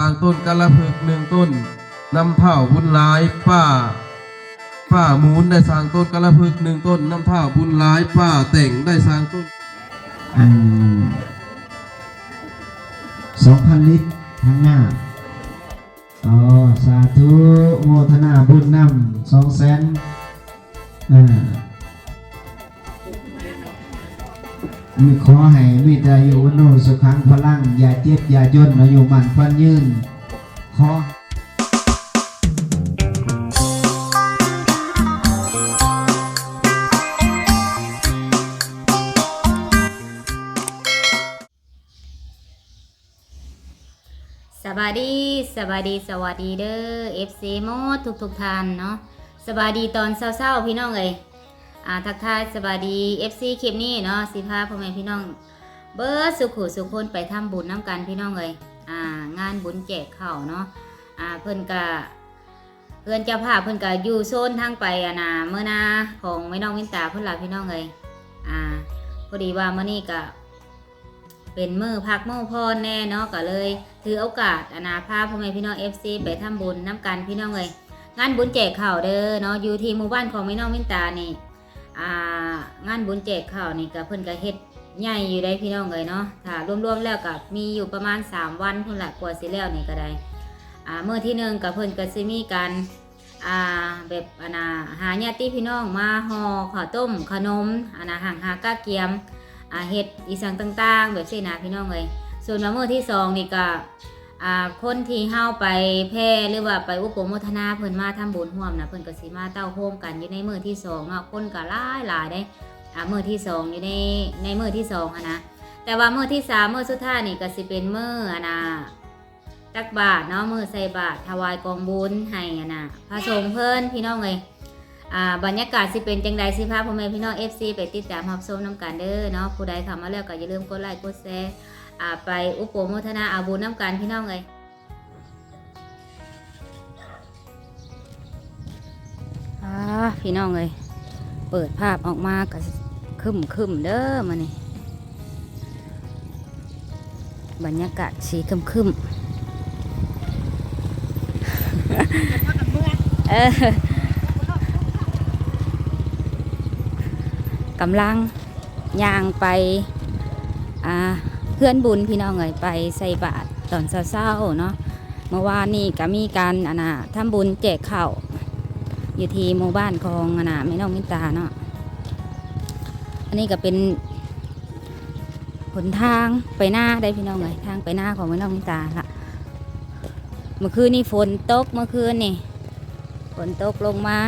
ร้างต้นกะละพึก1 ต้นนำเผ่าบุญหลายป้าหมูนได้สร้างต้นกะละพึก1 ต้นนำเผ่าบุญหลายป้าแต่งได้สร้างต้น2,000 ลิตรทางหน้าสาธุโมทนาบุญนำ200,000มีขอให้มีแต่อยู่วันโนสุขังพลังอย่าเจ็บอย่าจนอยู่มันฟันยืนขอสวัสดีสวัสดีเด้อ FC โมดทุกท่านเนาะสวัสดีตอนเช้าพี่น้องเลยทักทายสวัสดี FC คลิปนี้เนาะสิพาพ่อแม่พี่น้องเบิร์ดสุขุสุขคนไปทำบุญน้ำกันพี่น้องเลยงานบุญแจกข้าวเนาะเพื่อนเจ้าภาพเพื่อนกะอยู่โซนทางไปเมื่อนาของแม่น้องวินตาเพื่อนหลับพี่น้องเลยพอดีว่าเมื่อนี้กะเป็นมือพักมือพรแน่เนาะก็เลยถือโอกาสพาพ่อแม่พี่น้อง FC ไปทำบุญน้ำกันพี่น้องเลยงานบุญแจกข้าวเด้อเนาะอยู่ที่หมู่บ้านของแม่น้องวินตานี่งานบุญแจกข้าวนี่ก็เพิ่นก็เฮ็ดใหญ่อยู่ได้พี่น้องเลยเนาะถ้ารวมๆแล้วก็มีอยู่ประมาณ3 วันพุ่นละกว่าสิแล้วนี่ก็ได้มื้อที่1ก็เพิ่นก็สิมีการแบบหาญาติพี่น้องมาห่อข้าวต้มขนมห่างหากะเกียมเฮ็ดอีสังต่างๆแบบนี้นะพี่น้องเลยส่วนมื้อที่2นี่ก็คนที่เฮาไปแพร่หรือว่าไปอุปโภคนาเพิ่นมาทำบุญร่วมนะเพิ่นก็สิมาเต้าโฮมกันอยู่ในมื้อที่2เนาะคนก็หลายได้มื้อที่2อยู่ในมื้อที่2นะแต่ว่ามื้อที่3มื้อสุดท้ายนี่ก็สิเป็นมื้อตักบาตรเนาะมื้อใส่บาตรถวายกองบุญให้พระสงฆ์เพิ่นพี่น้องเลยบรรยากาศสิเป็นจังใดสิพาพ่อแม่พี่น้อง FC ไปติดตามรับชมน้ำกันเด้อเนาะผู้ใดเข้ามาแล้วก็อย่าลืมกดไลค์กดแชร์ไปอุปโภคนาบุญน้ำกันพี่น้องเลยพี่น้องเลยเปิดภาพออกมาก็คึมเด้อมานี่บรรยากาศสีคึมกำลังย่างไปเพื่อนบุญพี่น้องไปใส่บาตรตอนเช้าๆเนาะเมื่อวานนี้ก็มีการทำบุญแจกข้าวอยู่ที่หมู่บ้านของแม่น้องมินตาเนาะอันนี้ก็เป็นหนทางไปหน้าได้พี่น้องทางไปหน้าของแม่น้องมินตาละเมื่อคืนนี้ฝนตกฝนตกลงมา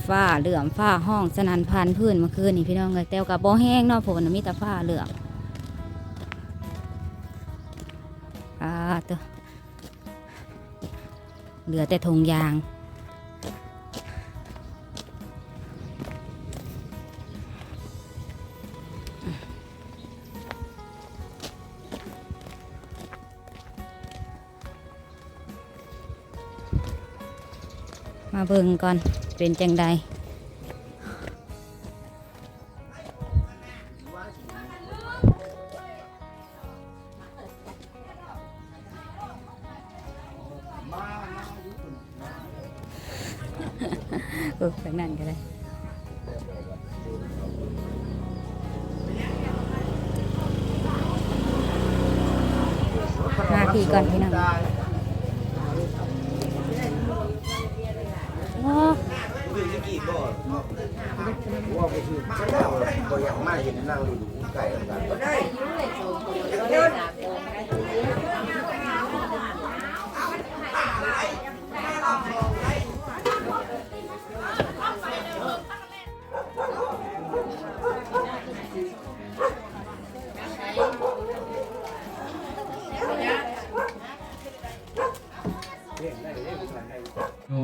ฟ้าเหลื่อมฟ้าห้องสนั่นพันพื้นเมื่อคืนนี่พี่น้องแต่กับบ่แห้งเนาะฝนมีแต่ฟ้าเหลื่อมตัวเหลือแต่ธงยางมาเบิ่งก่อนเป็นจังใดแบบนั้นก็ได้มาพี่ก่อนพี่น้อง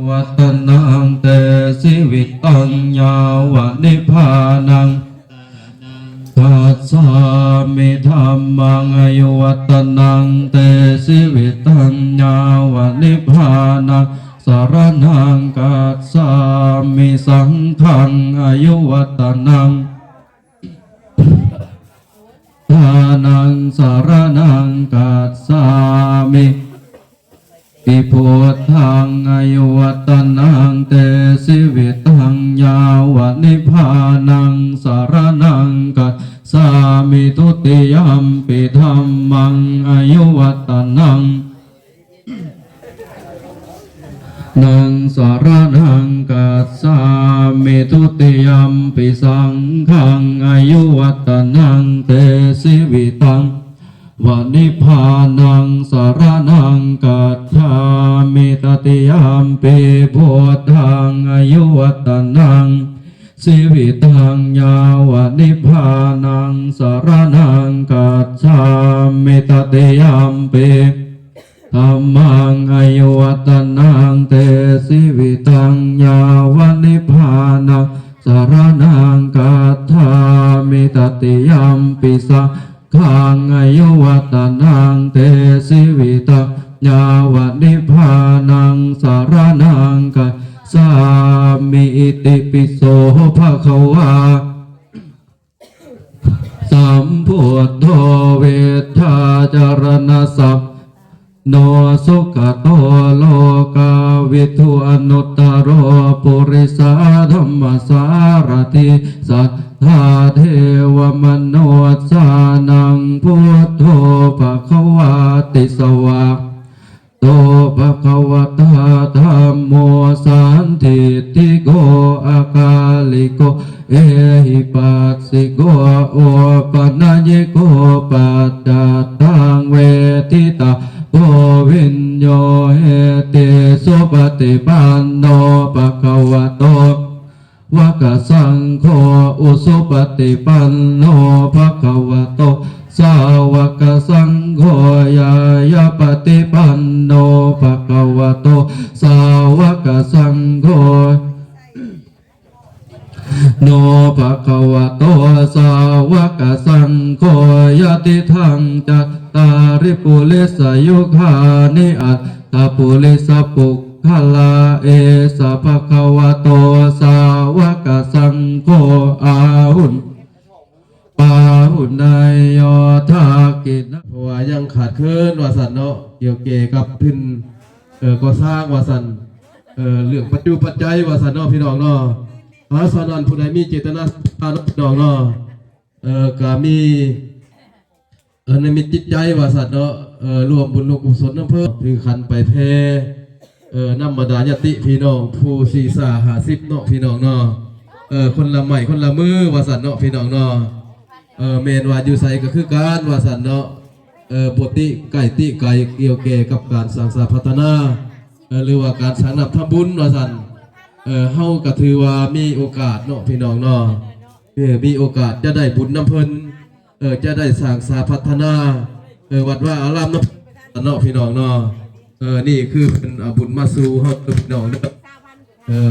วัตนังเตสิวิตัญญาวะนิพพานังตัสสามิธัมมังอายุวัตนังเตสิวิตัญญาวะนิพพานังสรณังกัสสามิสังฆังอายุวัตนังตั นังสารนังกัสสามิปิพุทธังอายุวัตนังเตสิวิตังยาวนิพพานังสารนังกัสสามิทุติยัมปิธัมมังอายุวัตนังนังสารนังกัสสามิทุติยัมปิสังฆังอายุวัตนังเตสิวิตังวะนิพพานังสารนังกัจฉามิตติยัมปิพุทธังอายุวัตนังสิวิตังยาวะนิพพานังสารนังกัจฉามิตติยัมปิธัมมังอายุวัตนังเตสิวิตังยาวะนิพพานังสารนังกัจฉามิตติยัมปิสังขังอายุวัตนังเตสิวิตังยาวะนิพพานังสารนังกัจฉามิอิติปิโสภะคะวาสัมพุทโธเวทธาจารณสัพโนสุขโตโลกาวิทุอนุตตโรปุริสาธัมมสารถิสัทธาเทวมโนสานังพุทโธภะคะวาติสวะโตภะคะวะตาธัมโมสันทิติโกอาคาลิโกเอหิปัสสิโกโอปัญญิโกปัจจตังเวทิตาโกวิญโยเหติสุปฏิปันโนภะคะวะโตวะกะสังโฆอุสุปฏิปันโนภะคะวะโตสาวกสังโฆยายาปฏิปันโนภะคะวะโตสาวกสังโฆโนภะคะวะโตสาวกสังโฆยติทังจัตตาริปุริสยุคานิอัตตปุริสปุคคลาเอสะภะคะวะโตสาวกสังโฆอาหุนปาหุนายโยทากินะเพราะว่ายังขาดเคินว่าสันเนาะเกี่ยวเกกับพินก็สร้างว่าสันเรื่องปัจจุปัจจัยว่าสันเนาะพี่น้องเนาะสานันผู้ใดมีเจตนาพาน้องเนาะก็มีในมีจิตใจว่าสัตว์เนาะรวมบุญรวมกุศลน้ำเพิ่มคือขันไปเพน้ำบดาญาติพี่น้องผู้ศีสา50เนาะพี่น้องเนาะคนละใหม่คนละมือว่าสัตว์เนาะพี่น้องเนาะเมนว่าอยู่ใส่ก็คือการว่าสัตว์เนาะปกติไก่ติไก่เกี่ยวแก่กับการสร้างสรรค์พัฒนาหรือว่าการสร้างนับทำบุญว่าสัตว์เฮาก็ถือว่ามีโอกาสเนาะพี่น้องเนาะมีโอกาสจะได้บุญน้ำเพิ่นจะได้สร้างสาพัฒนาวัดว่าอารามน้ำเนาะพี่น้องเนาะนี่คือเป็นบุญมาสู่เฮาพี่น้องเนาะ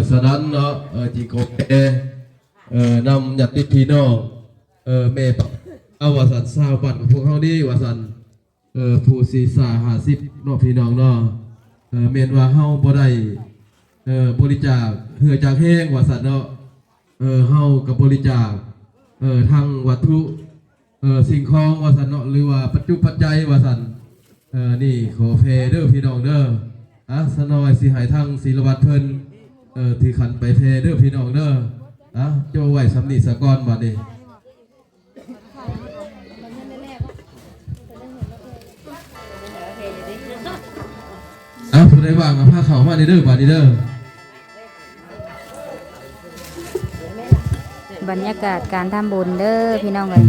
สะนั้นเนาะจีโกเนำญาติพี่น้องเมปเอาวสันสาวปั่นของพวกเฮานี่วสันผู้ศีสา50เนาะพี่น้องเนาะเมนว่าเฮาบ่ได้บริจาคเหือจากแห้งวสันเนาะเฮากับบริจาคทางวัตถุสิ่งของวสันเนาะหรือว่าปัจจุปัจจัยวสันนี่ขอเพเด้อพี่น้องเด้อสนอยสิหายทางศิลวัตเพิ่นที่ขันไปเพเด้อพี่น้องเด้อโจไหวสำนีสะกอนบัดนี้ผู้ใดว่างมาพาเขามาในเด้อบัดนี้เด้อบ รรยากาศการทำบุญเด้อพี่น้องเลย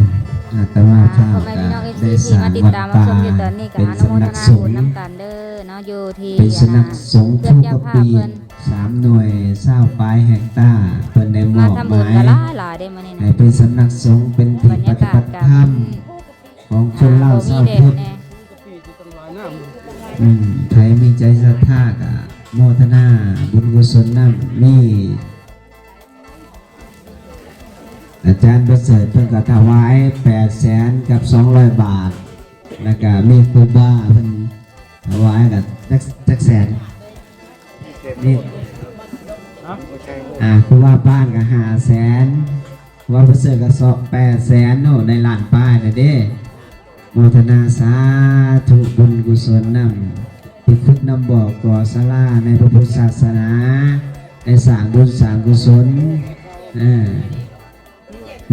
แต่ว่าเจ้า พ่อแม่ ก็ พี่น้อง ได้ FC สร้า มาง ติด วัด ตามมา ป่า ชมอยู่ตอนนี้กับ เป็น อนุโม สำ ท นัก นา ส บุ ง ญ ฆ์ น้ำกันเด้อเนาะอยู่ที่ เป็นสำนักสงฆ์ เพื่ ทุ อน ก เจ้าภาพ ปี เพิ่น 3 หน่วย20 ปลายเฮกตาร์เพิ่นได้ม มา อบ ทำ ห บุญ มาย กันหลายๆได้มานี่ ให้ นะ เป็นสำนักสงฆ์เป็นที่ บรร ป ยา ฏิ กา บั ศ ติ กั ธรรมของคนเล่าชาวพุทธ ใครมีใจศรัทธาก็โมทนาบุญกุศลนำมีอาจารย์ประเสริฐเพิ่นก็ถวาย800,000 กับ 200 บาทแล้วก็มีครูบาเพิ่นถวายกับจักแสนนี่ครูบาบ้านก็500,000ครูบาประเสริฐก็800,000โน่ในล้านป้ายน่ะเด้ โมทนาสาธุบุญกุศลนำที่คุดนำบอกก่อศาลาในพระพุทธศาสนาในสร้างบุญสร้างกุศล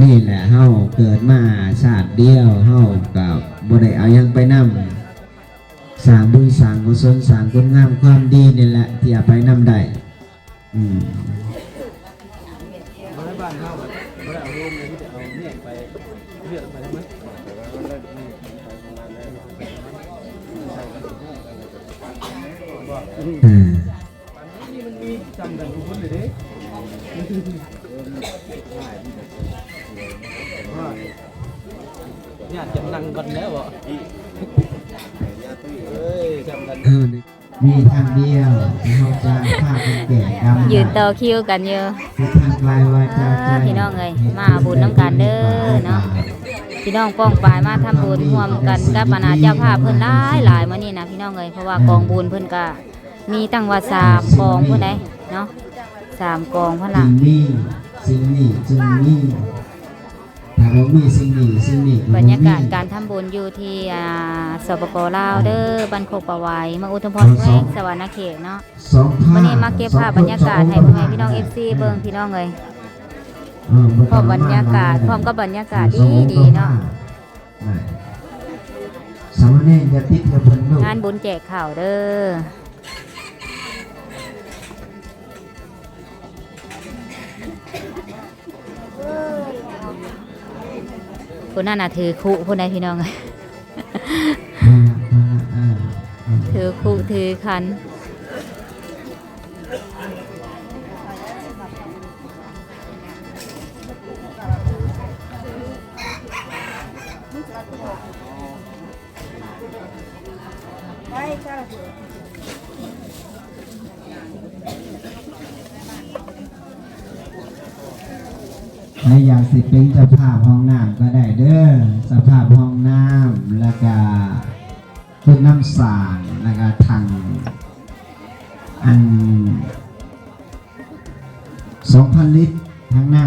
นี่แหละเฮาเกิดมาชาติเดียวเฮากับบ่ได้เอายังไปนำสร้างบุญสร้างกุศลสร้างคุณงามความดีนี่แหละที่เอาไปนำได้ญาติจำนังกันแล้วบ่มีทางเดียวที่เขาจะฆ่าคนแก่ดำ ยืนต่อคิวกันอยู่ ที่ทางไกลว่าจะใจ พี่น้องเอ้ยมาบุญน้ำกันเด้อเนาะพี่น้องป้องปายมาทำบุญร่วมกันกับคณะเจ้าภาพเพิ่นหลายมื้อนี้นะพี่น้องเอ้ยเพราะว่ากองบุญเพิ่นก็มีตั้งว่า3กองเพิ่นได้เนาะ3กองเพิ่นล่ะ สิ่งนี้จึงมีถ้าเรามีสิ่งนี้ บรรยากาศการทำบุญอยู่ที่สปปลาวเด้อบ้านโคกปะไวมาอุทุมพรแขวงสวรรณเขตเนาะวันนี้มาเก็บภาพบรรยากาศให้พ่อแม่พี่น้อง FC เบิ่งพี่น้องเลยพร้อมบรรยากาศพร้อมกับบรรยากาศดีเนาะ สามเณรจะติดกับเพิ่นลูก งานบุญแจกข้าวเด้อคนนั้นน่ะถือคุผู้ใดพี่น้องถือคุถือขันในอยากสิเป็นสภาพห้องน้ำก็ได้เด้อสภาพห้องน้ำแล้วก็คุณน้ำสางแล้วก็ทางอัน 2,000 ลิตรทั้งหน้า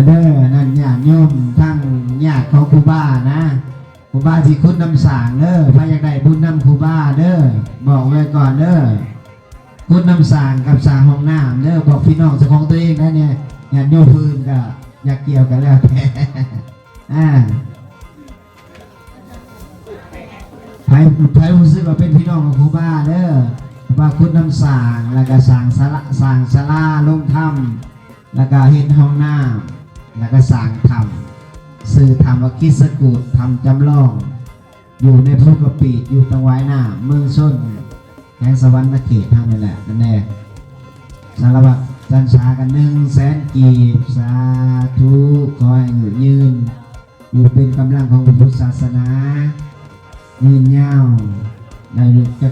เด้อนั่นญาติโยมทั้งญาติของครูบ้านะครูบ้าที่คุณนำสางเด้อพระอยากได้บุญนำครูบ้าเด้อบอกไว้ก่อนเด้อคุณนำสางกับสางห้องน้ำเด้อบอกพี่น้องเจ้าของตัวเองนะเนี่ยญาติโยมพื้นก็อยากเกี่ยวกันแล้วแต่ไผ่รู้สึกว่าเป็นพี่น้องของครูบ้าเด้อว่าคุณนำสางแล้วก็สางศาลาลงถ้ำแล้วก็เห็นห้องน้ำแล้วก็สร้างธรรมสื่อธรรมวกิสกุลธรรมจำลองอยู่ในภูกระปีอยู่ตรงไว้หน้าเมืองส้นแห่งสวรรค์เขตทางนั่นแหละนั่นแน่สารบัตจันชากัน100,000 กีบสาธุขอให้อยู่ยืนอยู่เป็นกำลังของพระพุทธศาสนายืนยาวได้จะ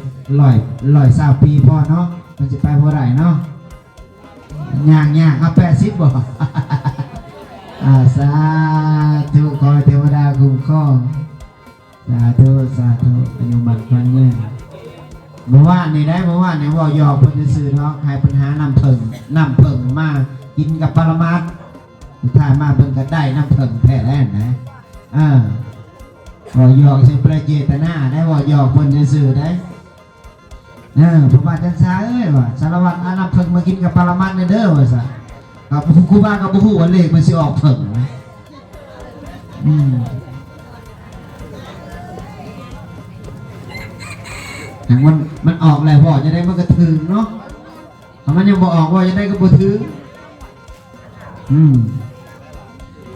120 ปีพ่อเนาะมันจะไปเมื่อไหร่เนาะย่างเอา80บ่สาธุขอเทวดาคุ้มครองสาธุอนุมัติพันยืนเมื่อวานนี่ว่าหยอกเพิ่นซื้อเนาะให้ปัญหาน้ำเพิ่งมากินกับปรมัตถ์ ถ้ามาเพิ่นก็ได้น้ำเพิ่งแท้แล้วนะบ่หยอกสิประเจตนาได้บ่หยอกเพิ่นซื่อๆได้ผมว่าจังซ่าเอ้ยว่าสารวัตรอาน้ำเพิ่งมากินกับปรมัตถ์เด้อว่าซะกับครูบาก็บ่ฮู้ว่าเลขมันสิออกเพิ่งนะอย่างมันออกแล้วพ่อจะได้มันก็ถึงเนาะถ้ามันยังบ่ออกว่าจะได้ก็บ่ถึง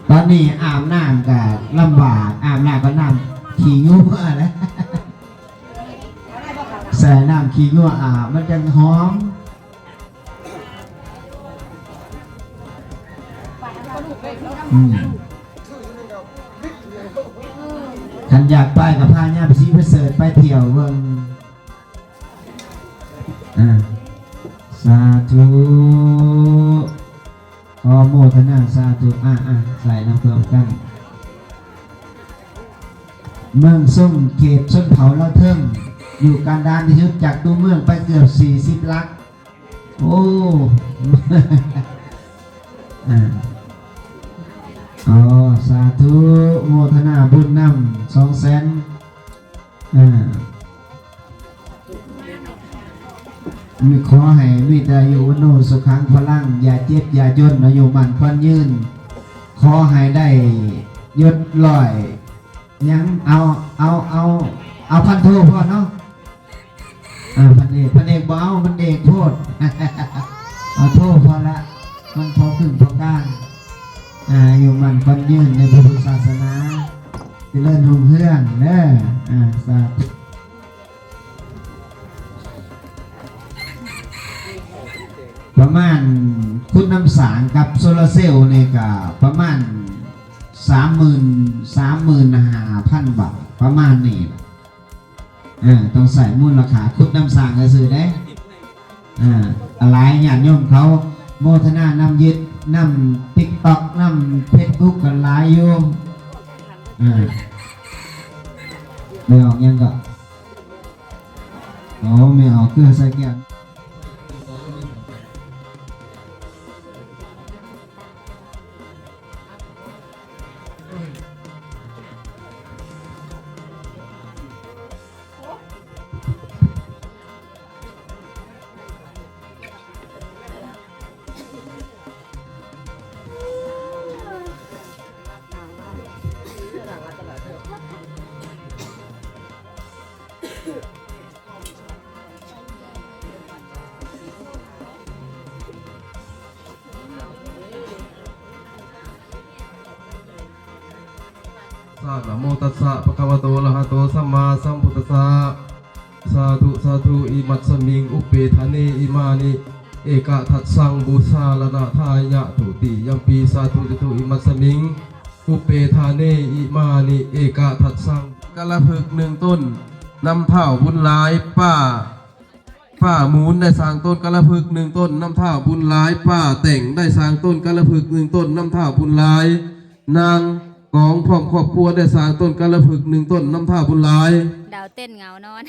ตอนนี้อาบน้ำก็ลำบากอาบน้ำก็น้ำขี้งูเมื่อแล้วใส่น้ำขี้งูอาบมันจังหอมฉันอยากไปกับพาญาติซีไปเสิร์ชไปเที่ยวเบิ่งสาธุขอโมทนาสาธุใส่น้ำเพิ่มกันเมืองส้มเขตชนเผ่าละเทิงอยู่การดานที่สุดจากตัวเมืองไปเกือบ40 ลักโอ้สาธุโมทนาบุญนำ200,000มีขอให้มีแต่อยู่วันโนสุขังพลังอย่าเจ็บอย่าจนอายุมันควันยืนขอให้ได้ยศลอยยังเอาพันโทพ่อเนาะพันเอกบ่เอามันเอกโทษเอาโทษพอละมันพอขึ้นพอกลางอยู่มันควันยืนในพุทธศาสนาเจริญรุ่งเรืองเด้อสาธุประมาณคุณน้ำสารกับโซลาเซลล์เนี่ยก็ประมาณ35,000 บาทประมาณนี้ต้องใส่มูลค่าคุณน้ำสารก็ซื้อได้อะไรญาติโยมเขาโมทนานำยึดนำติ๊กต็อกนำเฟซบุ๊กกันหลายโยมไม่ออกยังก็ไม่ออกเกลือใส่แก้วนะโมตัสสะภะคะวะโตอะระหะโตสัมมาสัมพุทธัสสะสาธุสาธุอิมัตสมิงอุปเปทานิอิมานิเอกทัสสังบูชาลนะทายะตุติยัมปีสาธุจตุอิมัตสมิงอุปเปทานิอิมานิเอกทัสสังกะละพึก1 ต้นนำเท่าบุญหลายป้าหมูนได้สร้างต้นกะละพึก1 ต้นนำเท่าบุญหลายป้าแต่งได้สร้างต้นกะละพึก1 ต้นนำเท่าบุญหลายนางกองพร้อมครอบครัวได้สร้างต้นกะละพึก1 ต้นน้ำท่าบุญหลายดาวเต้นเหงานอน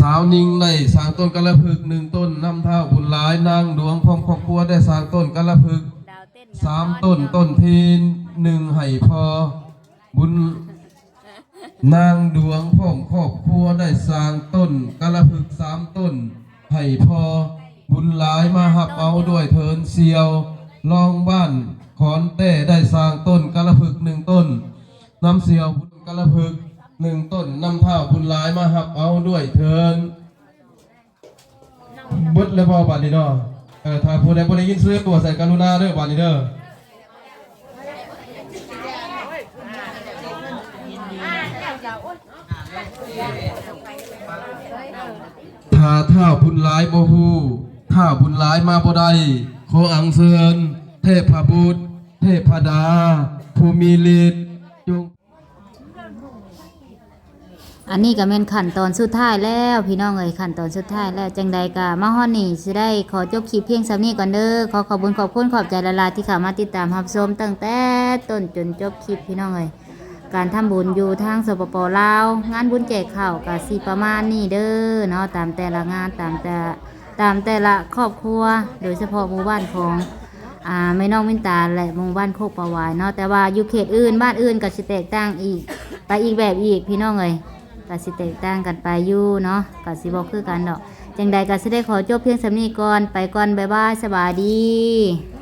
สาวนิ่งได้สร้างต้นกะละพึก1 ต้นน้ำท่าบุญหลายนางดวงพร้อมครอบครัวได้สร้างต้นกะละพึก3 ต้นต้นทีน1ให้พอบุญนางดวงพร้อมครอบครัวได้สร้างต้นกะละพึก3 ต้นให้พอบุญหลายมาหับเอาด้วยเถินเสียวลองบ้านขอนเต้ได้สร้างต้นกะละพึก1 ต้นน้ำเสียวบุญกะละพึก1 ต้นน้ำเท่าบุญหลายมาหับเอาด้วยเถินบุญและบ่บาดนี้เนาะถ้าผู้ใดบ่ได้ยินเสียงตัวใส่กรุณาเด้อบาดนี้เด้อถ้าเท่าบุญหลายบ่ฮู้ถ้าบุญหลายมาบ่ได้ขออัญเชิญเทพบุตรเทพดาผู้มีฤทธิ์จง อันนี้ก็เป็นขั้นตอนสุดท้ายแล้วพี่น้องเอ้ยขั้นตอนสุดท้ายแล้วจังใดก็มาฮอดนี่สิได้ขอจบคลิปเพียงส่ำนี้ก่อนเด้อขอขอบคุณขอบใจละลายที่เข้ามาติดตามรับชมตั้งแต่ต้นจนจบคลิปพี่น้องเอ้ยการทำบุญอยู่ทางสปป.ลาวงานบุญแจกข้าวก็สิประมาณนี้เด้อเนาะตามแต่ละงานตามแต่ ตามแต่ละครอบครัวโดยเฉพาะหมู่บ้านของแม่น้องมินตาและหมู่บ้านโคกประวายเนาะแต่ว่าอยู่เขตอื่นบ้านอื่นก็สิแตกต่างอีกไปอีกแบบอีกพี่น้องเอ้ยก็สิแตกต่างกันไปอยู่เนาะก็สิบ่คือกันดอกจังใดก็สิได้ขอจบเพียงสำนี้ก่อนไปก่อนบ๊ายบายสวัสดี